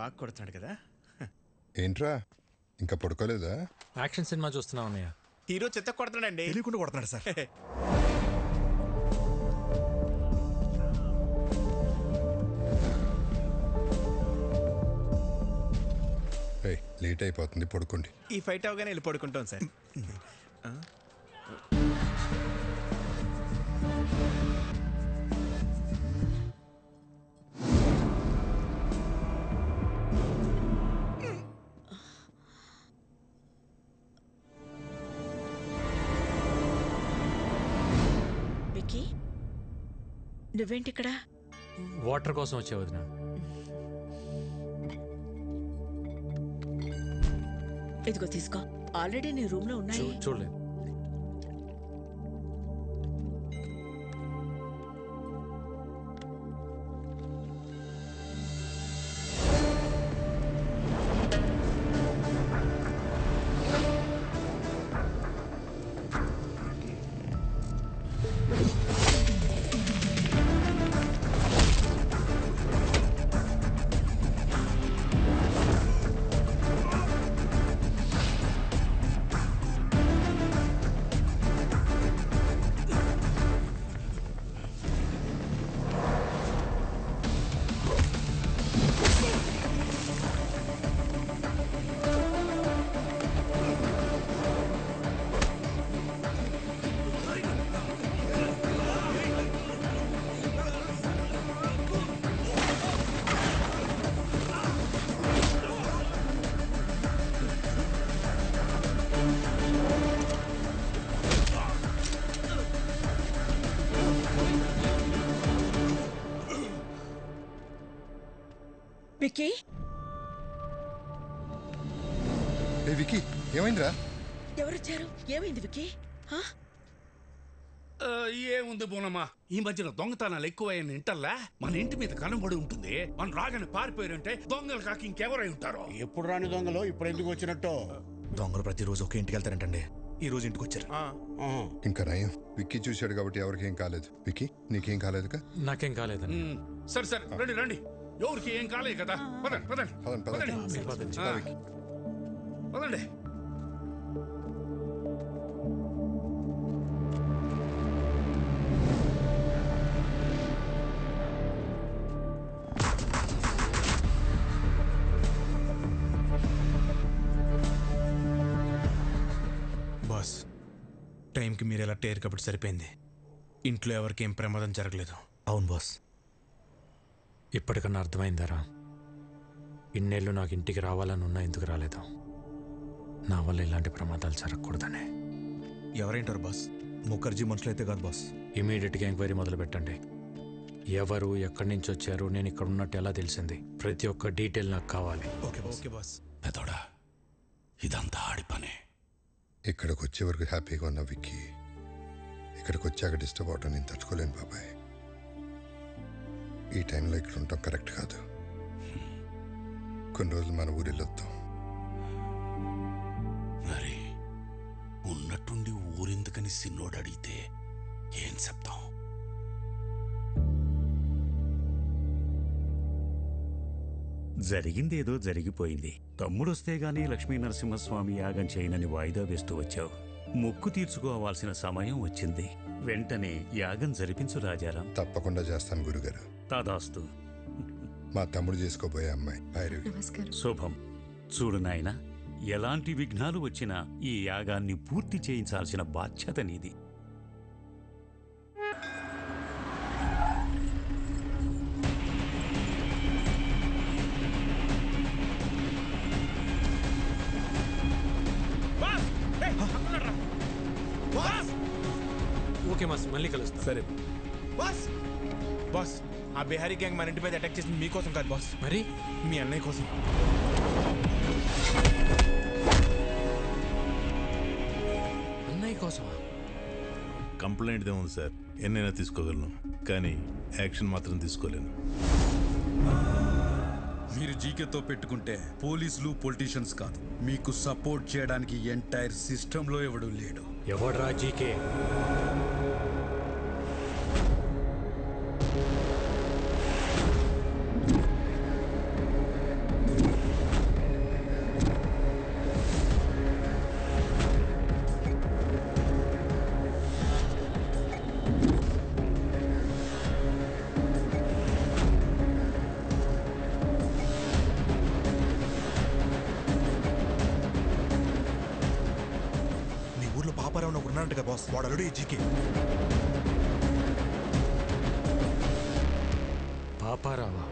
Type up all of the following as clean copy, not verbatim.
బాగా కొడుతున్నాడు కదా. ఏంట్రా ఇంకా పడుకోలేదా? యాక్షన్ సినిమా చూస్తున్నా ఉన్నాయా? హీరో చెత్త కొడుతున్నాడండి. తెలియకుండా కొడుతున్నాడు సార్. లేట్ అయిపోతుంది, పడుకోండి. ఈ ఫైట్ అవగానే వెళ్ళి పడుకుంటాం సార్. విక్కీ, నువ్వేంటి ఇక్కడ? వాటర్ కోసం వచ్చే వదిన. ఇదిగో తీసుకో, ఆల్రెడీ నీ రూమ్ లో ఉన్నాయి. చూడలేదు. విక్కీ, విక్కీ ఏమైందిరా? ఎవరొచ్చారు? ఏమైంది విక్కీ? ఏముంది బోనమ్మా, ఈ మధ్యన దొంగతనాలు ఎక్కువైన ఇంటల్లా మన ఇంటి మీద కనబడి ఉంటుంది. మన రాగానే పారిపోయారంటే దొంగలు కాక ఇంకెవరై ఉంటారో. ఎప్పుడు రాని దొంగలు ఇప్పుడు ఎందుకు వచ్చినట్టు? దొంగలు ప్రతిరోజు ఒక ఇంటికి వెళ్తారంటండి, ఈ రోజు ఇంటికి వచ్చారు. ఇంకా నయం, విక్కీ చూశాడు కాబట్టి ఎవరికి ఏం కాలేదు. విక్కీ నీకేం కాలేదుగా? నాకేం కాలేదని. సరే సరే రండి రండి, ఎవరికి ఏం కాలేదు కదా. పదండి పదండి పదండి పదండి. బాస్, టైంకి మీరు ఎలా టేర్ కాబట్టి సరిపోయింది. ఇంట్లో ఎవరికి ఏం ప్రమాదం జరగలేదు. అవును బాస్. ఇప్పటికన్నా అర్థమైందారా? ఇన్నేళ్ళు నాకు ఇంటికి రావాలని ఉన్నా ఎందుకు రాలేదు? నా వల్ల ఇలాంటి ప్రమాదాలు జరగకూడదనే. ఎవరేంటారు బాస్? ముఖర్జీ మనుషులు అయితే కాదు బాస్. ఇమీడియట్గా ఎంక్వైరీ మొదలు పెట్టండి. ఎవరు, ఎక్కడి నుంచి వచ్చారు, నేను ఇక్కడ ఉన్నట్టు ఎలా తెలిసింది, ప్రతి ఒక్క డీటెయిల్ నాకు కావాలి. Okay boss. పెదోడా, ఇదంతా ఆడి పనే. ఇక్కడికి వచ్చే వరకు హ్యాపీగా ఉన్న విక్కీ ఇక్కడికి వచ్చాక డిస్టర్బ్ అవటం నేను తట్టుకోలేను బాబాయ్. ఈ టైంలో ఇక్కడ ఉండటం కరెక్ట్ కాదు. కొన్ని రోజులు మన ఊరు వెళ్ళొద్దాం. మరి ఉన్నట్టుండి ఊరెందుకని సిన్నోడు అడిగితే ఏం చెప్తాం? జరిగిందేదో జరిగిపోయింది. తమ్ముడొస్తే గానీ లక్ష్మీ నరసింహస్వామి యాగం చేయనని వాయిదా వేస్తూ వచ్చావు. మొక్కు తీర్చుకోవాల్సిన సమయం వచ్చింది. వెంటనే యాగం జరిపించు రాజారాం. తప్పకుండా చేస్తాను గురుగారు. తదాస్తు. మా తమ్ముడు చేసుకోబోయే అమ్మాయి భైరవి. శుభం. చూడు నాయనా, ఎలాంటి విఘ్నాలు వచ్చినా ఈ యాగాన్ని పూర్తి చేయించాల్సిన బాధ్యత నీది. ఓకే మాస్, మళ్ళీ కలుస్తా. సరే బాస్. బాస్, ఆ బిహారీ గ్యాంగ్ మన ఇంటి మీద అటాక్ చేసింది మీకోసం కాదు బాస్, మరి మీ అన్నయ్య కోసం. అన్నయ్య కోసమా? కంప్లైంట్ ఏముంది సార్, ఎన్నైనా తీసుకోగలను, కానీ యాక్షన్ మాత్రం తీసుకోలేను. మీరు జీకేతో పెట్టుకుంటే పోలీసులు పొలిటీషియన్స్ కాదు, మీకు సపోర్ట్ చేయడానికి ఎంటైర్ సిస్టంలో ఎవడు లేడు. ఎవడ్రా జీకే? వస్తున్నాడంట కదా బాస్, వాడు ఆల్రెడీ జీకే. పాపారావా?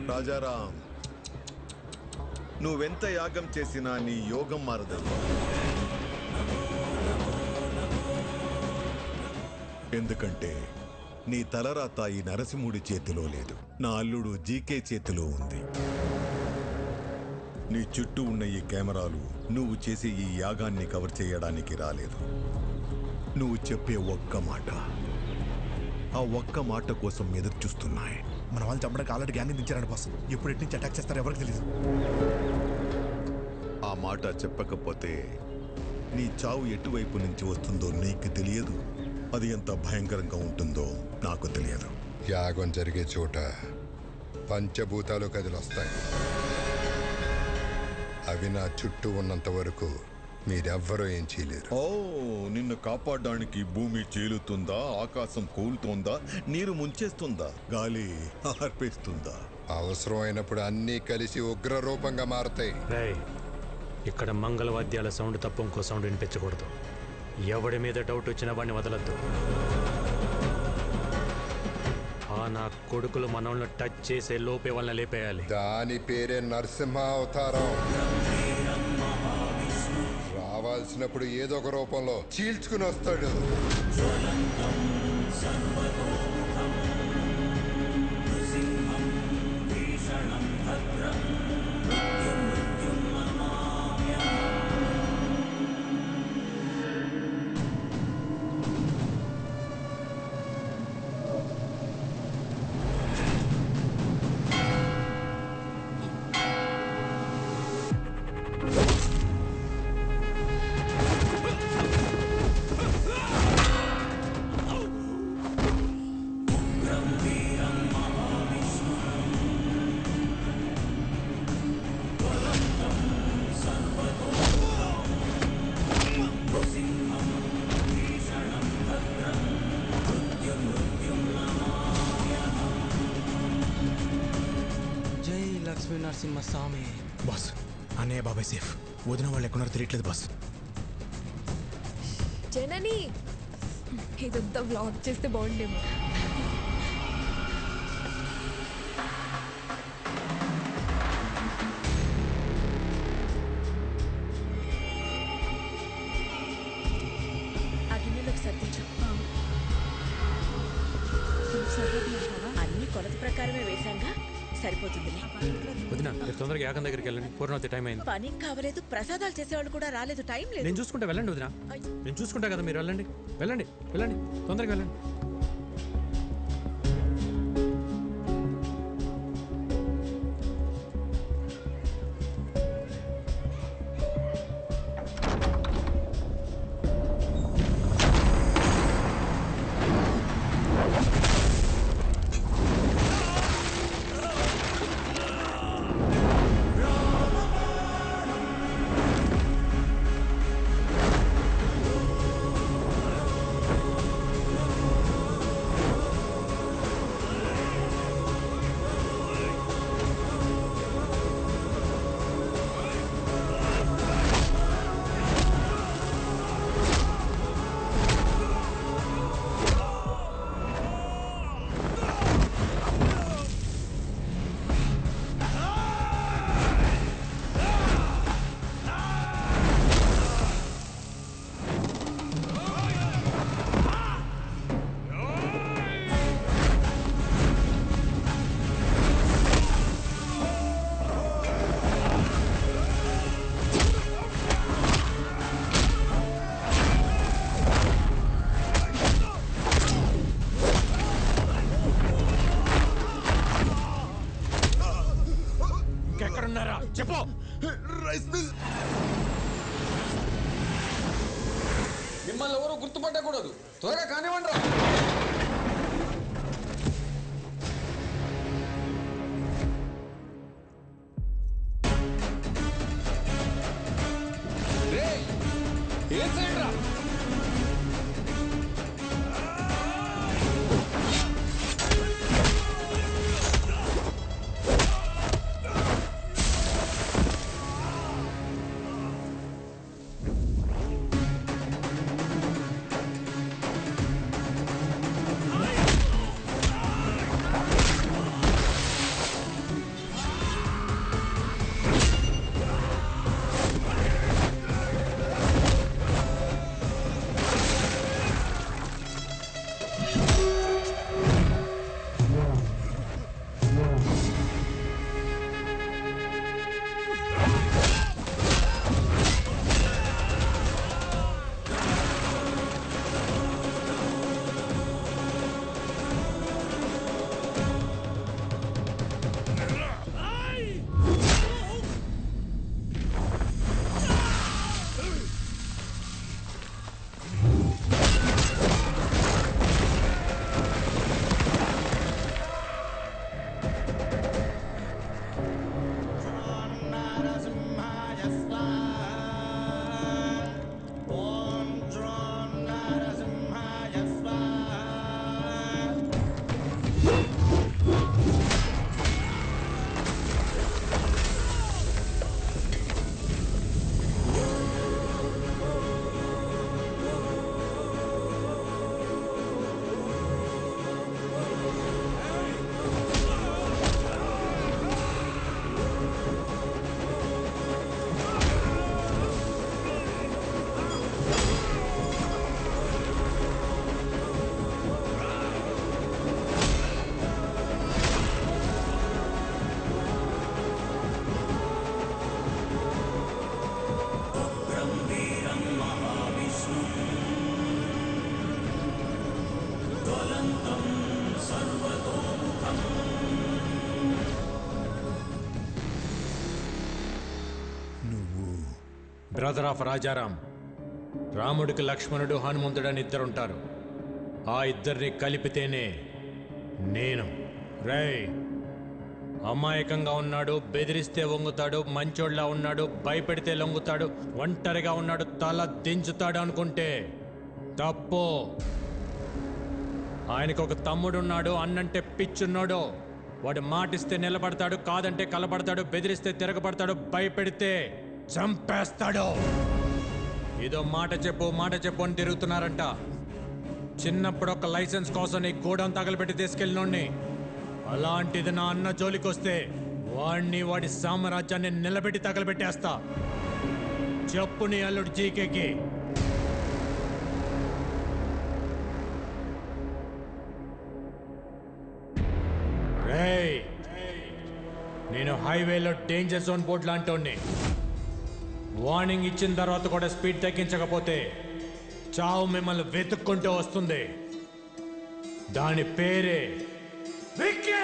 రాజారాం, నువ్వెంత యాగం చేసినా నీ యోగం మారదయ్యా. ఎందుకంటే నీ తలరాత ఈ నరసింహుడి చేతిలో లేదు, నా అల్లుడు జీకే చేతిలో ఉంది. నీ చుట్టూ ఉన్న ఈ కెమెరాలు నువ్వు చేసే ఈ యాగాన్ని కవర్ చేయడానికి రాలేదు. నువ్వు చెప్పే ఒక్క మాట, ఆ ఒక్క మాట కోసం ఎదురు చూస్తున్నాయి. మన వాళ్ళు చంపడానికి ఆల్రెడీ గ్యాంగ్ దించారంట బాస్. ఎప్పుడు ఎటు నుంచి అటాక్ చేస్తారో ఎవరికి తెలియదు. ఆ మాట చెప్పకపోతే నీ చావు ఎటువైపు నుంచి వస్తుందో నీకు తెలియదు, అది ఎంత భయంకరంగా ఉంటుందో నాకు తెలియదు. యాగం జరిగే చోట పంచభూతాలు కదిలొస్తాయి. అవి నా చుట్టూ ఉన్నంత వరకు మీరెవ్వరూ ఏం చేయలేరు. ఓ, నిన్ను కాపాడడానికి భూమి చీలుతుందా, ఆకాశం కూలుతోందా, నీరు ముంచేస్తుందా, గాలి ఆర్పేస్తుందా? అవసరమైనప్పుడు అన్నీ కలిసి ఉగ్ర రూపంగా మారతాయి. ఇక్కడ మంగళవాద్యాల సౌండ్ తప్ప ఇంకో సౌండ్ వినిపించకూడదు. ఎవడి మీద డౌట్ వచ్చినా వాడిని వదలద్దు. నా కొడుకులు మనల్ని టచ్ చేసే లోపే వాళ్ళని లేపేయాలి. దాని పేరే నరసింహ అవతారం. రావాల్సినప్పుడు ఏదో ఒక రూపంలో చీల్చుకుని వస్తాడు. నరసింహస్వామి. బాస్, అన్నయ్య బాబాయ్ సేఫ్. వదిన వాళ్ళు ఎక్కడున్నారో తెలియట్లేదు బాస్. జనని, ఇదంతా వ్లాగ్ చేస్తే బాగుండేమో. అన్ని కొలత ప్రకారమే వేశాంగా, సరిపోతుందిలే. వదినా, మీరు తొందరగా యాగం దగ్గరికి వెళ్ళండి. పూర్ణవతి టైం అయింది. పని కావలేదు, ప్రసాదాలు చేసేవాళ్ళు కూడా రాలేదు, టైం లేదు. నేను చూసుకుంటా, వెళ్ళండి వదినా. నేను చూసుకుంటా కదా, మీరు వెళ్ళండి వెళ్ళండి వెళ్ళండి, తొందరగా వెళ్ళండి. చెప్పు. మిమ్మల్ని ఎవరు గుర్తుపట్టకూడదు, త్వరగా కానివ్వండి రా. ఏ సైడ్ రా? Brother of Rajaram. రాముడికి లక్ష్మణుడు హనుమంతుడు అని ఇద్దరుంటారు. ఆ ఇద్దరిని కలిపితేనే నేను. రేయ్, అమాయకంగా ఉన్నాడు, బెదిరిస్తే వంగుతాడు, మంచోడ్లా ఉన్నాడు, భయపెడితే లొంగుతాడు, ఒంటరిగా ఉన్నాడు, తల దించుతాడు అనుకుంటే తప్పు. ఆయనకు ఒక తమ్ముడున్నాడు, అన్నంటే పిచ్చున్నాడు. వాడు మాటిస్తే నిలబడతాడు, కాదంటే కలబడతాడు, బెదిరిస్తే తిరగబడతాడు, భయపెడితే చంపేస్తాడు. ఏదో మాట చెప్పు అని తిరుగుతున్నారంట. చిన్నప్పుడు ఒక లైసెన్స్ కోసం నీ గోడౌన్ తగలబెట్టి తీసుకెళ్ళినోడ్ని. అలాంటిది నా అన్న జోలికొస్తే వాడి సామ్రాజ్యాన్ని నిలబెట్టి తగలబెట్టేస్తా. చెప్పు నీ అల్లుడు జీకేకి. రేయ్, నేను హైవేలో డేంజర్ జోన్ బోర్డు లాంటోడ్ని. వార్నింగ్ ఇచ్చిన తర్వాత కూడా స్పీడ్ తగ్గించకపోతే చావు మిమ్మల్ని వెతుక్కుంటూ వస్తుంది. దాని పేరే విక్కీ.